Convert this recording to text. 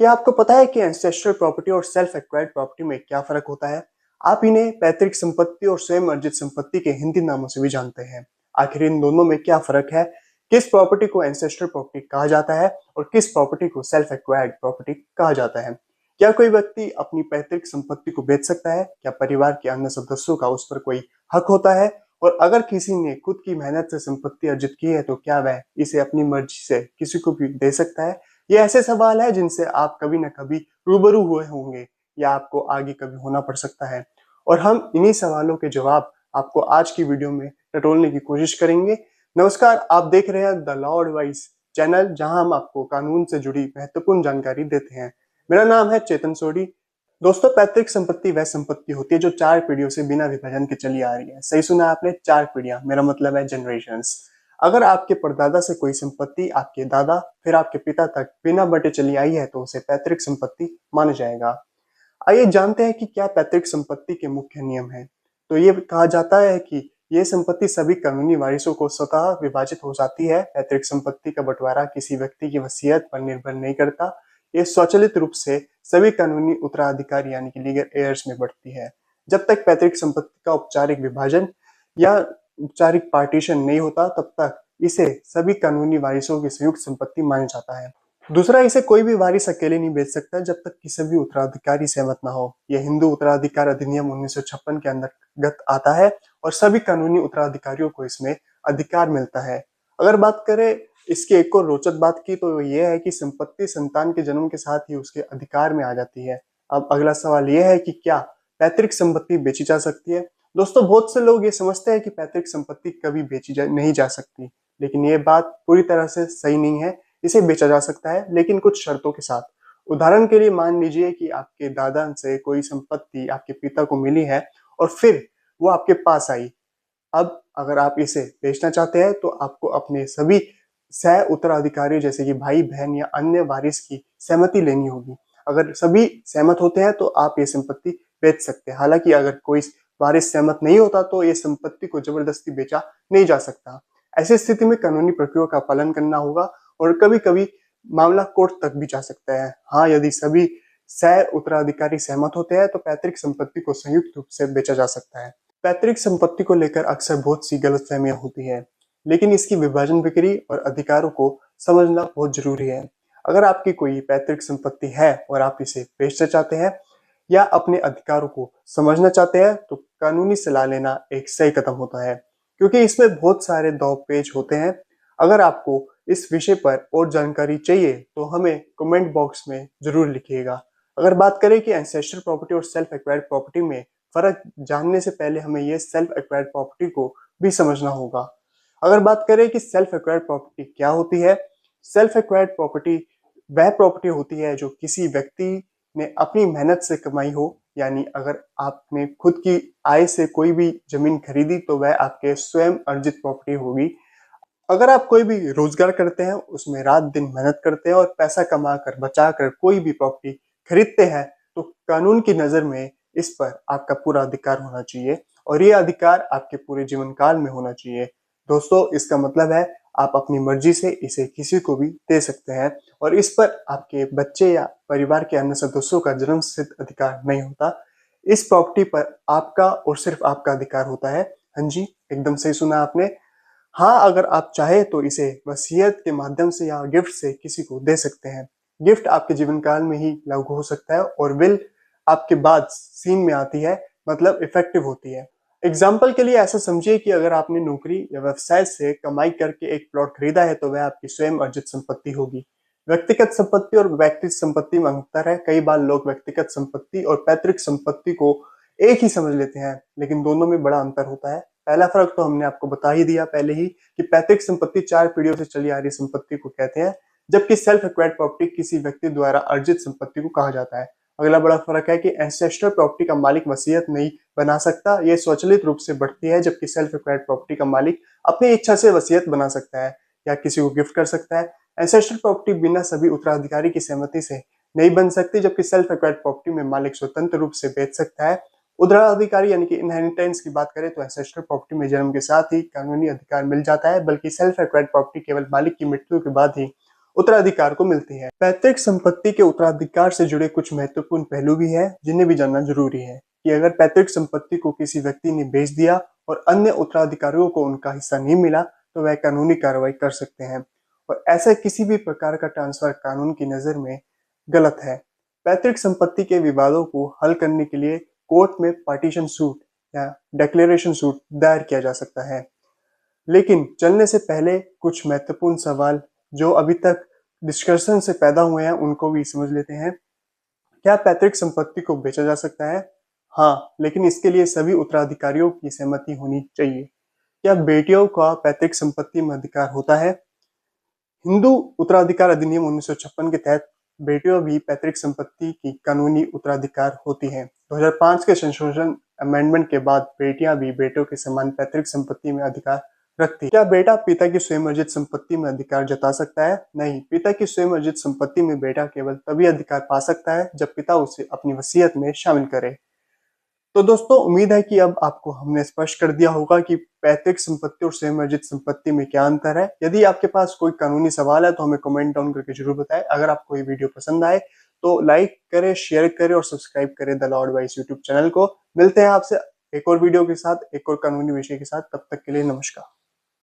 क्या आपको पता है कि एंसेस्ट्रल प्रॉपर्टी और सेल्फ एक्वायर्ड प्रॉपर्टी में क्या फर्क होता है? आप इन्हें पैतृक संपत्ति और स्वयं अर्जित संपत्ति के हिंदी नामों से भी जानते हैं। आखिर इन दोनों में क्या फर्क है? किस प्रॉपर्टी को एंसेस्ट्रल प्रॉपर्टी कहा जाता है और किस प्रॉपर्टी को सेल्फ एक्वायर्ड प्रॉपर्टी कहा जाता है? क्या कोई व्यक्ति अपनी पैतृक संपत्ति को बेच सकता है? क्या परिवार के अन्य सदस्यों का उस पर कोई हक होता है? और अगर किसी ने खुद की मेहनत से संपत्ति अर्जित की है तो क्या वह इसे अपनी मर्जी से किसी को भी दे सकता है? ये ऐसे सवाल है जिनसे आप कभी ना कभी रूबरू हुए होंगे या आपको आगे कभी होना पड़ सकता है। और हम इन्हीं सवालों के जवाब आपको आज की वीडियो में टटोलने की कोशिश करेंगे। नमस्कार, आप देख रहे हैं द लॉ एडवाइस चैनल, जहां हम आपको कानून से जुड़ी महत्वपूर्ण जानकारी देते हैं। मेरा नाम है चेतन सोडी। दोस्तों, पैतृक संपत्ति वह संपत्ति होती है जो 4 पीढ़ियों से बिना विभाजन के चली आ रही है। सही सुना आपने, 4 पीढ़ियां, मेरा मतलब है जनरेशंस। अगर आपके परदादा से कोई संपत्ति आपके दादा फिर आपके पिता तक बिना बटे चली आई है तो उसे पैतृक संपत्ति माना जाएगा। आइए जानते हैं कि क्या पैतृक संपत्ति के मुख्य नियम हैं। तो ये कहा जाता है कि ये संपत्ति सभी कानूनी वारिसों को स्वतः विभाजित हो जाती है। पैतृक संपत्ति का बंटवारा किसी व्यक्ति की वसीयत पर निर्भर नहीं करता। ये स्वचालित रूप से सभी कानूनी उत्तराधिकारी यानी कि लीगल एयर्स में बढ़ती है। जब तक पैतृक संपत्ति का औपचारिक विभाजन या औपचारिक पार्टीशन नहीं होता तब तक इसे सभी कानूनी वारिसों की संयुक्त संपत्ति माना जाता है। दूसरा, इसे कोई भी वारिस अकेले नहीं बेच सकता जब तक कि सभी उत्तराधिकारी सहमत ना हो। यह हिंदू उत्तराधिकार अधिनियम 1956 के अंतर्गत आता है और सभी कानूनी उत्तराधिकारियों को इसमें अधिकार मिलता है। अगर बात करें इसकी एक और रोचक बात की तो यह है कि संपत्ति संतान के जन्म के साथ ही उसके अधिकार में आ जाती है। अब अगला सवाल यह है कि क्या पैतृक संपत्ति बेची जा सकती है? दोस्तों, बहुत से लोग ये समझते हैं कि पैतृक संपत्ति कभी नहीं जा सकती, लेकिन ये बात पूरी तरह से सही नहीं है। इसे बेचा जा सकता है, लेकिन कुछ शर्तों के साथ। उदाहरण के लिए मान लीजिए कि आपके दादा से कोई संपत्ति आपके पिता को मिली है और फिर वो आपके पास आई। अब अगर आप इसे बेचना चाहते हैं तो आपको अपने सभी सह उत्तराधिकारी जैसे कि भाई बहन या अन्य वारिस की सहमति लेनी होगी। अगर सभी सहमत होते हैं तो आप ये संपत्ति बेच सकते हैं। हालांकि अगर कोई वारिस सहमत नहीं होता तो ये संपत्ति को जबरदस्ती बेचा नहीं जा सकता। ऐसी स्थिति में कानूनी प्रक्रिया का पालन करना होगा और कभी कभी मामला कोर्ट तक भी जा सकता है। हाँ, यदि सभी सह उत्तराधिकारी सहमत होते हैं तो पैतृक संपत्ति को संयुक्त रूप से बेचा जा सकता है। पैतृक संपत्ति को लेकर अक्सर बहुत सी गलतफहमियां होती है, लेकिन इसकी विभाजन बिक्री और अधिकारों को समझना बहुत जरूरी है। अगर आपकी कोई पैतृक संपत्ति है और आप इसे बेचना चाहते हैं या अपने अधिकारों को समझना चाहते हैं तो कानूनी सलाह लेना एक सही कदम होता है, क्योंकि इसमें बहुत सारे दाव पेच होते हैं। अगर आपको इस विषय पर और जानकारी चाहिए तो हमें कमेंट बॉक्स में जरूर लिखिएगा। अगर बात करें कि एंसेस्ट्रल प्रॉपर्टी और सेल्फ एक्वायर्ड प्रॉपर्टी में फर्क जानने से पहले हमें ये सेल्फ एक्वायर्ड प्रॉपर्टी को भी समझना होगा। अगर बात करें कि सेल्फ एक्वायर्ड प्रॉपर्टी क्या होती है, सेल्फ एक्वायर्ड प्रॉपर्टी वह प्रॉपर्टी होती है जो किसी व्यक्ति ने अपनी मेहनत से कमाई हो। यानी अगर आपने खुद की आय से कोई भी जमीन खरीदी तो वह आपके स्वयं अर्जित प्रॉपर्टी होगी। अगर आप कोई भी रोजगार करते हैं, उसमें रात दिन मेहनत करते हैं और पैसा कमा कर बचा कर कोई भी प्रॉपर्टी खरीदते हैं तो कानून की नजर में इस पर आपका पूरा अधिकार होना चाहिए और ये अधिकार आपके पूरे जीवन काल में होना चाहिए। दोस्तों, इसका मतलब है आप अपनी मर्जी से इसे किसी को भी दे सकते हैं और इस पर आपके बच्चे या परिवार के अन्य सदस्यों का जन्म सिद्ध अधिकार नहीं होता। इस प्रॉपर्टी पर आपका और सिर्फ आपका अधिकार होता है। हाँ जी, एकदम सही सुना आपने। हाँ, अगर आप चाहे तो इसे वसीयत के माध्यम से या गिफ्ट से किसी को दे सकते हैं। गिफ्ट आपके जीवन काल में ही लागू हो सकता है और विल आपके बाद सीन में आती है, मतलब इफेक्टिव होती है। एग्जाम्पल के लिए ऐसा समझिए कि अगर आपने नौकरी या व्यवसाय से कमाई करके एक प्लॉट खरीदा है तो वह आपकी स्वयं अर्जित संपत्ति होगी। व्यक्तिगत संपत्ति और व्यक्तिगत संपत्ति में अंतर है। कई बार लोग व्यक्तिगत संपत्ति और पैतृक संपत्ति को एक ही समझ लेते हैं, लेकिन दोनों में बड़ा अंतर होता है। पहला फर्क तो हमने आपको बता ही दिया पहले ही कि पैतृक संपत्ति 4 पीढ़ियों से चली आ रही संपत्ति को कहते हैं, जबकि सेल्फ एक्वायर्ड प्रॉपर्टी किसी व्यक्ति द्वारा अर्जित संपत्ति को कहा जाता है। अगला बड़ा फर्क है कि एंसेस्ट्रल प्रॉपर्टी का मालिक वसीयत नहीं बना सकता, यह स्वचालित रूप से बढ़ती है, जबकि सेल्फ एक्वायर्ड प्रॉपर्टी का मालिक अपनी इच्छा से वसीयत बना सकता है या किसी को गिफ्ट कर सकता है। एंसेस्ट्रल प्रॉपर्टी बिना सभी उत्तराधिकारी की सहमति से नहीं बन सकती, जबकि सेल्फ एक्वायर्ड प्रॉपर्टी में मालिक स्वतंत्र रूप से बेच सकता है। उत्तराधिकारी यानी कि इनहेरिटेंस की बात करें तो एंसेस्ट्रल प्रॉपर्टी में जन्म के साथ ही कानूनी अधिकार मिल जाता है, बल्कि सेल्फ एक्वायर्ड प्रॉपर्टी केवल मालिक की मृत्यु के बाद ही उत्तराधिकार को मिलती है। पैतृक संपत्ति के उत्तराधिकार से जुड़े कुछ महत्वपूर्ण पहलू भी हैं जिन्हें भी जानना जरूरी है कि अगर पैतृक संपत्ति को किसी व्यक्ति ने बेच दिया और अन्य उत्तराधिकारियों को उनका हिस्सा नहीं मिला तो वह कानूनी कार्रवाई कर सकते हैं और ऐसा किसी भी प्रकार का ट्रांसफर कानून की नजर में गलत है। पैतृक संपत्ति के विवादों को हल करने के लिए कोर्ट में पार्टीशन सूट या डिक्लेरेशन सूट दायर किया जा सकता है। लेकिन चलने से पहले कुछ महत्वपूर्ण सवाल जो अभी तक डिस्कशन से पैदा हुए हैं उनको भी समझ लेते हैं। क्या पैतृक संपत्ति को बेचा जा सकता है? हाँ, लेकिन इसके लिए सभी उत्तराधिकारियों की सहमति होनी चाहिए। क्या बेटियों का पैतृक संपत्ति में अधिकार होता है? हिंदू उत्तराधिकार अधिनियम 1956 के तहत बेटियों भी पैतृक संपत्ति की कानूनी उत्तराधिकार होती हैं। 2005 के संशोधन अमेंडमेंट के बाद बेटियां भी बेटों के समान पैतृक संपत्ति में अधिकार रखती हैं। क्या बेटा पिता की स्वयं अर्जित संपत्ति में अधिकार जता सकता है? नहीं, पिता की स्वयं अर्जित संपत्ति में बेटा केवल तभी अधिकार पा सकता है जब पिता उसे अपनी वसीयत में शामिल करे। तो दोस्तों, उम्मीद है कि अब आपको हमने स्पष्ट कर दिया होगा कि पैतृक संपत्ति और स्वयं अर्जित संपत्ति में क्या अंतर है। यदि आपके पास कोई कानूनी सवाल है तो हमें कमेंट डाउन करके जरूर बताएं। अगर आपको ये वीडियो पसंद आए तो लाइक करें, शेयर करें और सब्सक्राइब करें the law advice YouTube channel को। मिलते हैं आपसे एक और वीडियो के साथ, एक और कानूनी विषय के साथ। तब तक के लिए नमस्कार।